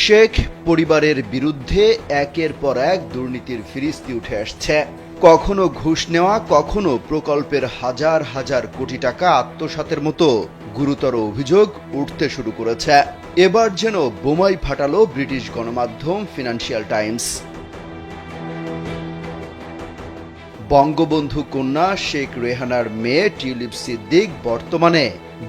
শেখ পরিবারের বিরুদ্ধে একের পর এক দুর্নীতির ফিরিস্তি উঠে আসছে। কখনো ঘুষ নেওয়া, কখনো প্রকল্পের হাজার হাজার কোটি টাকা আত্মসাতের মতো গুরুতর অভিযোগ উঠতে শুরু করেছে। এবার যেন বোমাই ফাটালো ব্রিটিশ গণমাধ্যম ফিনান্সিয়াল টাইমস। বঙ্গবন্ধু কন্যা শেখ রেহানার মেয়ে টিউলিপ সিদ্দিক বর্তমানে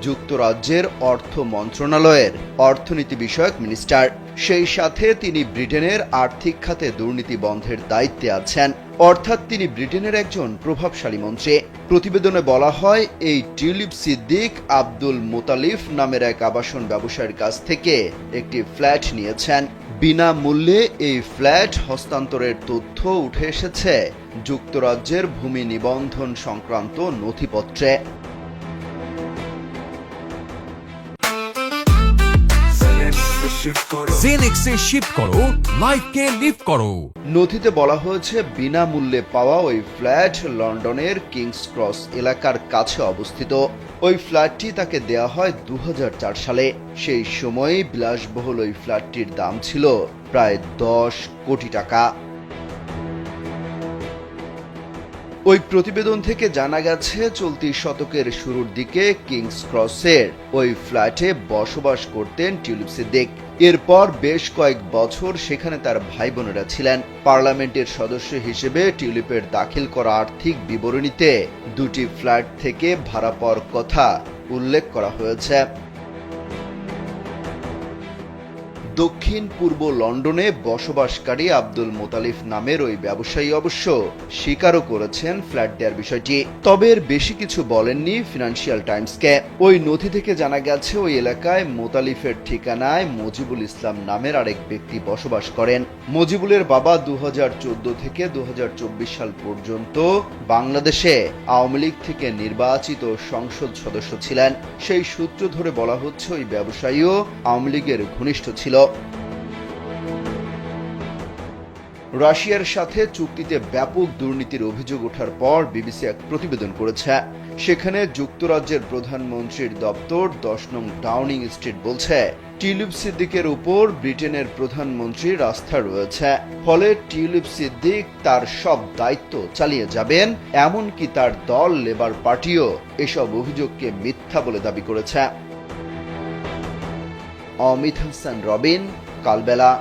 যুক্তরাজ্যের অর্থ মন্ত্রণালয়ের অর্থনীতি বিষয়ক মিনিস্টার। সেই সাথে তিনি ব্রিটেনের আর্থিক খাতে দুর্নীতি বন্ধের দায়িত্বে আছেন, অর্থাৎ তিনি ব্রিটেনের একজন প্রভাবশালী মন্ত্রী। প্রতিবেদনে বলা হয়, এই টিউলিপ সিদ্দিক আব্দুল মোতালিফ নামের এক আবাসন ব্যবসায়ীর কাছ থেকে একটি ফ্ল্যাট নিয়েছেন। বিনামূল্যে এই ফ্ল্যাট হস্তান্তরের তথ্য উঠে এসেছে যুক্তরাজ্যের ভূমি নিবন্ধন সংক্রান্ত নথিপত্রে। জেনেক্সে শিফট করো, লাইফকে লিফট করো। নথিতে বলা হয়েছে, বিনামূল্যে পাওয়া ওই ফ্ল্যাট লন্ডনের কিংস ক্রস এলাকার কাছে অবস্থিত। ওই ফ্ল্যাটটি তাকে দেয়া হয় 2004 সালে। সেই সময়ে বিলাসবহুল ওই ফ্ল্যাটটির দাম ছিল প্রায় 10 কোটি টাকা। ওই প্রতিবেদন থেকে জানা গেছে, চলতি শতকের শুরুর দিকে কিংস ক্রসের ওই ফ্ল্যাটে বসবাস করতেন টিউলিপ সিদ্দিক। এরপর বেশ কয়েক বছর সেখানে তার ভাই বোনেরা ছিলেন। পার্লামেন্টের সদস্য হিসেবে টিউলিপের দাখিল করা আর্থিক বিবরণীতে দুটি ফ্ল্যাট থেকে ভাড়া পাওয়ার কথা উল্লেখ করা হয়েছে। দক্ষিণ পূর্ব লন্ডনে বসবাসকারী আব্দুল মোতালিফ নামের ওই ব্যবসায়ী অবশ্য স্বীকারও করেছেন ফ্ল্যাট দেওয়ার বিষয়টি, তবে এর বেশি কিছু বলেননি ফিনান্সিয়াল টাইমসকে। ওই নথি থেকে জানা গেছে, ওই এলাকায় মোতালিফের ঠিকানায় মজিবুল ইসলাম নামের আরেক ব্যক্তি বসবাস করেন। মজিবুলের বাবা 2014 থেকে 2024 সাল পর্যন্ত বাংলাদেশে আওয়ামী লীগ থেকে নির্বাচিত সংসদ সদস্য ছিলেন। সেই সূত্র ধরে বলা হচ্ছে, ওই ব্যবসায়ীও আওয়ামী লীগের ঘনিষ্ঠ ছিল। রাশিয়ার সাথে চুক্তিতে ব্যাপক দুর্নীতির অভিযোগ ওঠার পর বিবিসি এক প্রতিবেদন করেছে। সেখানে যুক্তরাজ্যের প্রধানমন্ত্রীর দপ্তর 10 নং ডাউনিং স্ট্রিট বলছে, টিউলিপ সিদ্দিকের উপর ব্রিটেনের প্রধানমন্ত্রীর আস্থা রয়েছে, ফলে টিউলিপ সিদ্দিক তার সব দায়িত্ব চালিয়ে যাবেন। এমনকি তার দল লেবার পার্টিও এসব অভিযোগকে মিথ্যা বলে দাবি করেছে। অমিত হাসান রবিন, কালবেলা।